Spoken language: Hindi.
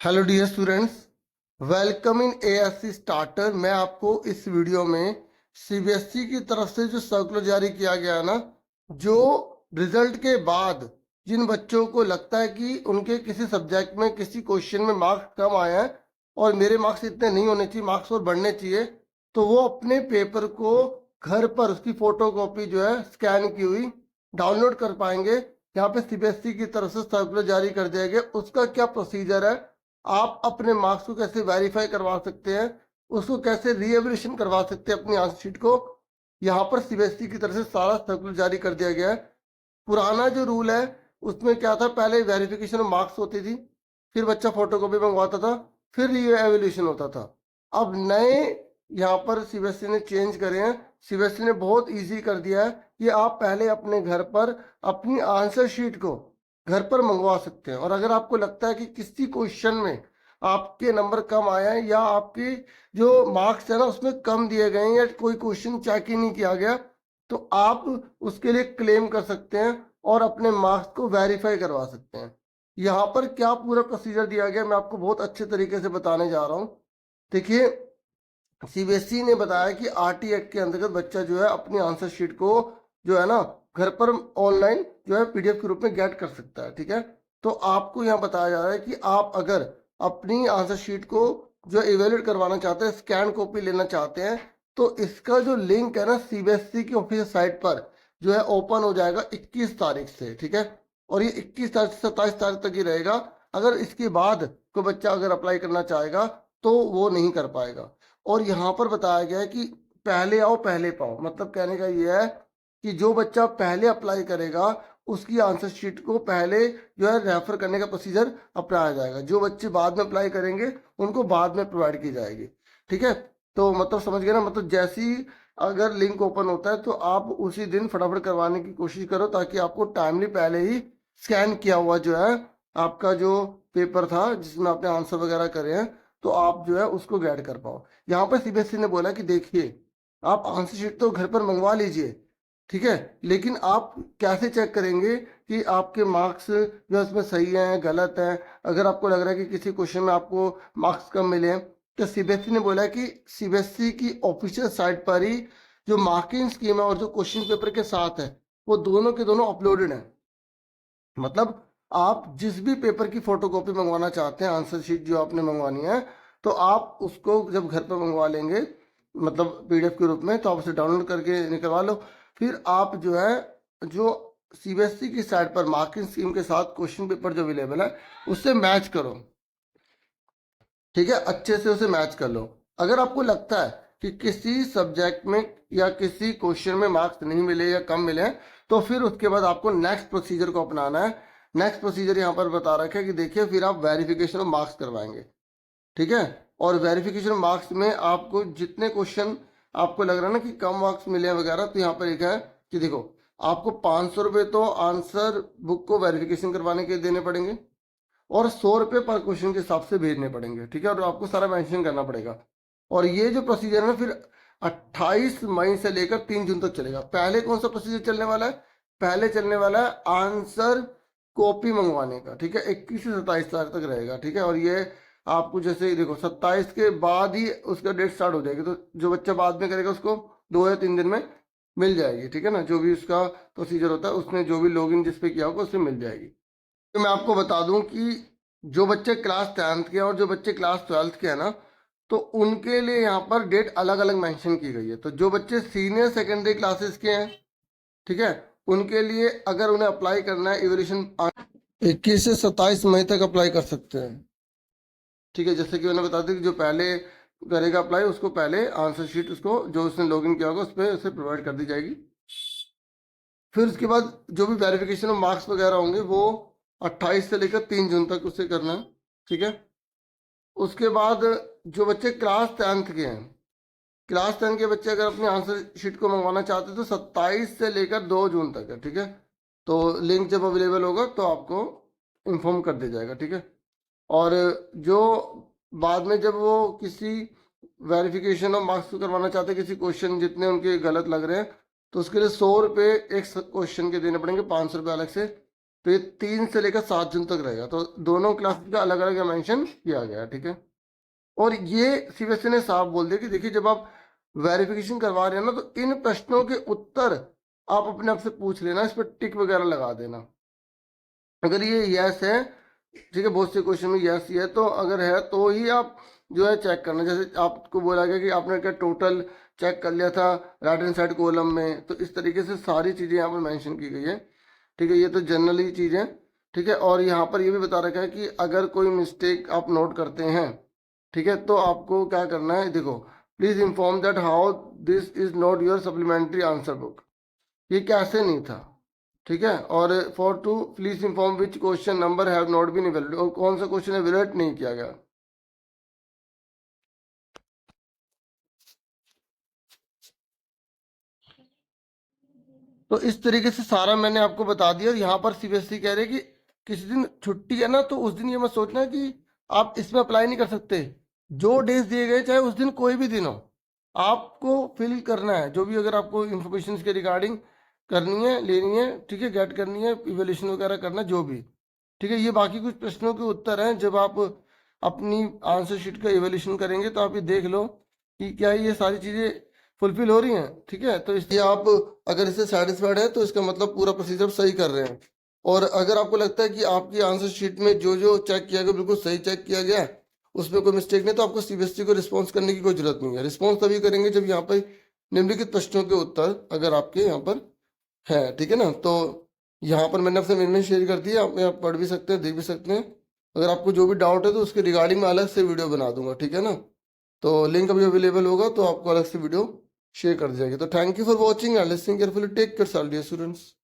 Hello dear students, welcome in ASC starter. मैं आपको इस वीडियो में सीबीएसई की तरफ से जो सर्कुलर जारी किया गया है ना, जो रिजल्ट के बाद जिन बच्चों को लगता है कि उनके किसी सब्जेक्ट में किसी क्वेश्चन में मार्क्स कम आए हैं और मेरे मार्क्स इतने नहीं होने चाहिए, मार्क्स और बढ़ने चाहिए, तो वो अपने पेपर को घर पर उसकी फोटो कॉपी जो है स्कैन की हुई डाउनलोड कर पाएंगे। यहाँ पे सीबीएसई की तरफ से सर्कुलर जारी कर दिया गया। उसका क्या प्रोसीजर है, आप अपने मार्क्स को कैसे वेरीफाई करवा सकते हैं, उसको कैसे रीएवल्यूशन करवा सकते हैं अपनी आंसर शीट को, यहाँ पर सीबीएसई की तरफ से सारा सर्कुलर जारी कर दिया गया है। पुराना जो रूल है उसमें क्या था, पहले वेरिफिकेशन ऑफ मार्क्स होती थी, फिर बच्चा फोटोकॉपी मंगवाता था, फिर रीएवल्यूशन होता था। अब नए यहाँ पर सीबीएसई ने चेंज करे हैं। सीबीएसई ने बहुत इजी कर दिया है कि आप पहले अपने घर पर अपनी आंसर शीट को घर पर मंगवा सकते हैं। और अगर आपको लगता है कि किसी क्वेश्चन में आपके नंबर कम आए हैं या आपकी जो मार्क्स है ना उसमें कम दिए गए हैं या कोई क्वेश्चन चेक ही नहीं किया गया, तो आप उसके लिए क्लेम कर सकते हैं और अपने मार्क्स को वेरीफाई करवा सकते हैं। यहाँ पर क्या पूरा प्रोसीजर दिया गया मैं आपको बहुत अच्छे तरीके से बताने जा रहा हूँ। देखिए, सीबीएसई ने बताया कि आरटी एक्ट के अंतर्गत बच्चा जो है अपनी आंसर शीट को जो है ना घर पर ऑनलाइन जो है पीडीएफ के रूप में गेट कर सकता है। ठीक है, तो आपको यहाँ बताया जा रहा है कि आप अगर अपनी आंसर शीट को जो इवेल्यूएट करवाना चाहते हैं, स्कैन कॉपी लेना चाहते हैं, तो इसका जो लिंक है ना सीबीएसई की ऑफिशियल साइट पर जो है ओपन हो जाएगा 21 तारीख से। ठीक है, और ये 21 तारीख से 27 तारीख तक ही रहेगा। अगर इसके बाद कोई बच्चा अगर अप्लाई करना चाहेगा तो वो नहीं कर पाएगा। और यहाँ पर बताया गया है कि पहले आओ पहले पाओ, मतलब कहने का ये है कि जो बच्चा पहले अप्लाई करेगा उसकी आंसर शीट को पहले जो है रेफर करने का प्रोसीजर अपनाया जाएगा। जो बच्चे बाद में अप्लाई करेंगे उनको बाद में प्रोवाइड की जाएगी। ठीक है, तो मतलब समझ गए ना, मतलब जैसी अगर लिंक ओपन होता है तो आप उसी दिन फटाफट करवाने की कोशिश करो ताकि आपको टाइमली पहले ही स्कैन किया हुआ जो है आपका जो पेपर था जिसमें आपने आंसर वगैरह करे हैं तो आप जो है उसको गेट कर पाओ। यहाँ पर सीबीएसई ने बोला कि देखिए, आप आंसर शीट तो घर पर मंगवा लीजिए, ठीक है, लेकिन आप कैसे चेक करेंगे कि आपके मार्क्स जो है उसमें सही हैं गलत हैं। अगर आपको लग रहा है कि किसी क्वेश्चन में आपको मार्क्स कम मिले हैं, तो सीबीएसई ने बोला है कि सीबीएसई की ऑफिशियल साइट पर ही जो मार्किंग स्कीम है और जो क्वेश्चन पेपर के साथ है वो दोनों के दोनों अपलोडेड हैं। मतलब आप जिस भी पेपर की फोटोकॉपी मंगवाना चाहते हैं, आंसर शीट जो आपने मंगवानी है, तो आप उसको जब घर पर मंगवा लेंगे मतलब पीडीएफ के रूप में, तो आप उसे डाउनलोड करके निकलवा लो। फिर आप जो है जो सीबीएसई की साइट पर मार्किंग स्कीम के साथ क्वेश्चन पेपर जो अवेलेबल है उससे मैच करो। ठीक है, अच्छे से उसे मैच कर लो। अगर आपको लगता है कि किसी सब्जेक्ट में या किसी क्वेश्चन में मार्क्स नहीं मिले या कम मिले हैं, तो फिर उसके बाद आपको नेक्स्ट प्रोसीजर को अपनाना है। नेक्स्ट प्रोसीजर यहाँ पर बता रखा है कि देखिए, फिर आप वेरिफिकेशन ऑफ मार्क्स करवाएंगे। ठीक है, और वेरिफिकेशन मार्क्स में आपको जितने क्वेश्चन आपको लग रहा है ना कि कम मार्क्स मिले हैं वगैरह, तो यहाँ पर लिखा है कि देखो, आपको 500 रुपये तो आंसर बुक को वेरिफिकेशन करवाने के देने पड़ेंगे और 100 रुपये पर क्वेश्चन के हिसाब से भेजने पड़ेंगे। ठीक है, और आपको सारा मेंशन करना पड़ेगा। और ये जो प्रोसीजर है ना फिर 28 मई से लेकर 3 जून तक चलेगा। पहले कौन सा प्रोसीजर चलने वाला है, पहले चलने वाला है आंसर कॉपी मंगवाने का। ठीक है, 21 से 27 तारीख तक रहेगा। ठीक है, और ये आपको जैसे ही देखो 27 के बाद ही उसका डेट स्टार्ट हो जाएगी, तो जो बच्चा बाद में करेगा उसको 2 या 3 दिन में मिल जाएगी। ठीक है ना, जो भी उसका प्रोसीजर होता है उसने जो भी लॉगिन जिस पे किया होगा उससे मिल जाएगी। तो मैं आपको बता दूं कि जो बच्चे क्लास 10th के हैं और जो बच्चे क्लास 12th के हैं ना, तो उनके लिए यहाँ पर डेट अलग अलग मेंशन की गई है। तो जो बच्चे सीनियर सेकेंडरी क्लासेस के हैं, ठीक है, उनके लिए अगर उन्हें अप्लाई करना है इवोल्यूशन 21 से 27 मई तक अप्लाई कर सकते हैं। ठीक है, जैसे कि मैंने बता दिया कि जो पहले करेगा अप्लाई उसको पहले आंसर शीट उसको जो उसने लॉगिन किया होगा उस पर उसे प्रोवाइड कर दी जाएगी। फिर उसके बाद जो भी वेरिफिकेशन ऑफ मार्क्स वगैरह होंगे वो 28 से लेकर 3 जून तक उसे करना है। ठीक है, उसके बाद जो बच्चे क्लास 10th के हैं, क्लास 10 के बच्चे अगर अपनी आंसर शीट को मंगवाना चाहते हैं तो 27 से लेकर 2 जून तक है। ठीक है, तो लिंक जब अवेलेबल होगा तो आपको इन्फॉर्म कर दिया जाएगा। ठीक है, और जो बाद में जब वो किसी वेरिफिकेशन ऑफ मार्क्स को करवाना चाहते हैं, किसी क्वेश्चन जितने उनके गलत लग रहे हैं, तो उसके लिए 100 रुपये एक क्वेश्चन के देने पड़ेंगे, 500 रुपये अलग से। तो ये 3 से लेकर 7 जून तक रहेगा। तो दोनों क्लास का अलग अलग मेंशन किया गया है, ठीक है। और ये सीबीएसई ने साफ बोल दिया कि देखिए जब आप वेरिफिकेशन करवा रहे हैं ना, तो इन प्रश्नों के उत्तर आप अपने आप से पूछ लेना, इस पर टिक वगैरह लगा देना। अगर ये यस है, ठीक है, बहुत से क्वेश्चन में यस ही है, तो अगर है तो ही आप जो है चेक करना। जैसे आपको बोला गया कि आपने क्या टोटल चेक कर लिया था राइट हैंड साइड कॉलम में, तो इस तरीके से सारी चीज़ें यहाँ पर मेंशन की गई है, ठीक है। ये तो जनरली चीज़ है, ठीक है। और यहाँ पर ये भी बता रखा है कि अगर कोई मिस्टेक आप नोट करते हैं, ठीक है, तो आपको क्या करना है, देखो, please inform that how this is not your supplementary answer book. ये कैसे नहीं था, ठीक है। और for two please inform which question number have not been evaluated, और कौन सा क्वेश्चन इवेल्युएट नहीं किया गया। तो इस तरीके से सारा मैंने आपको बता दिया। यहाँ पर सीबीएसई कह रहे कि किसी दिन छुट्टी है ना, तो उस दिन ये मत सोचना कि आप इसमें अप्लाई नहीं कर सकते। जो डेज दिए गए, चाहे उस दिन कोई भी दिन हो, आपको फिल करना है जो भी, अगर आपको इंफॉर्मेशन के रिगार्डिंग करनी है, लेनी है, ठीक है, गेट करनी है, इवेल्यूशन वगैरह करना, जो भी, ठीक है। ये बाकी कुछ प्रश्नों के उत्तर हैं, जब आप अपनी आंसर शीट का इवेल्यूशन करेंगे तो आप ये देख लो कि क्या ये सारी चीज़ें फुलफिल हो रही हैं, ठीक है। तो इसलिए आप अगर इससे सेटिस्फाइड है तो इसका मतलब पूरा प्रोसीजर सही कर रहे हैं। और अगर आपको लगता है कि आपकी आंसर शीट में जो जो चेक किया गया बिल्कुल सही चेक किया गया है, उसमें कोई मिस्टेक नहीं, तो आपको सीबीएसई को रिस्पॉन्स करने की कोई जरूरत नहीं है। रिस्पॉन्स तभी करेंगे जब यहाँ पर निम्नलिखित प्रश्नों के उत्तर अगर आपके यहाँ पर है, ठीक है ना। तो यहाँ पर मैंने अपने मेन शेयर कर दिया, आप यहाँ पढ़ भी सकते हैं, देख भी सकते हैं। अगर आपको जो भी डाउट है तो उसके रिगार्डिंग में अलग से वीडियो बना दूंगा, ठीक है ना। तो लिंक अभी अवेलेबल होगा तो आपको अलग से वीडियो शेयर कर दी जाएगी। तो thank you for watching and listening carefully. Take care dear students.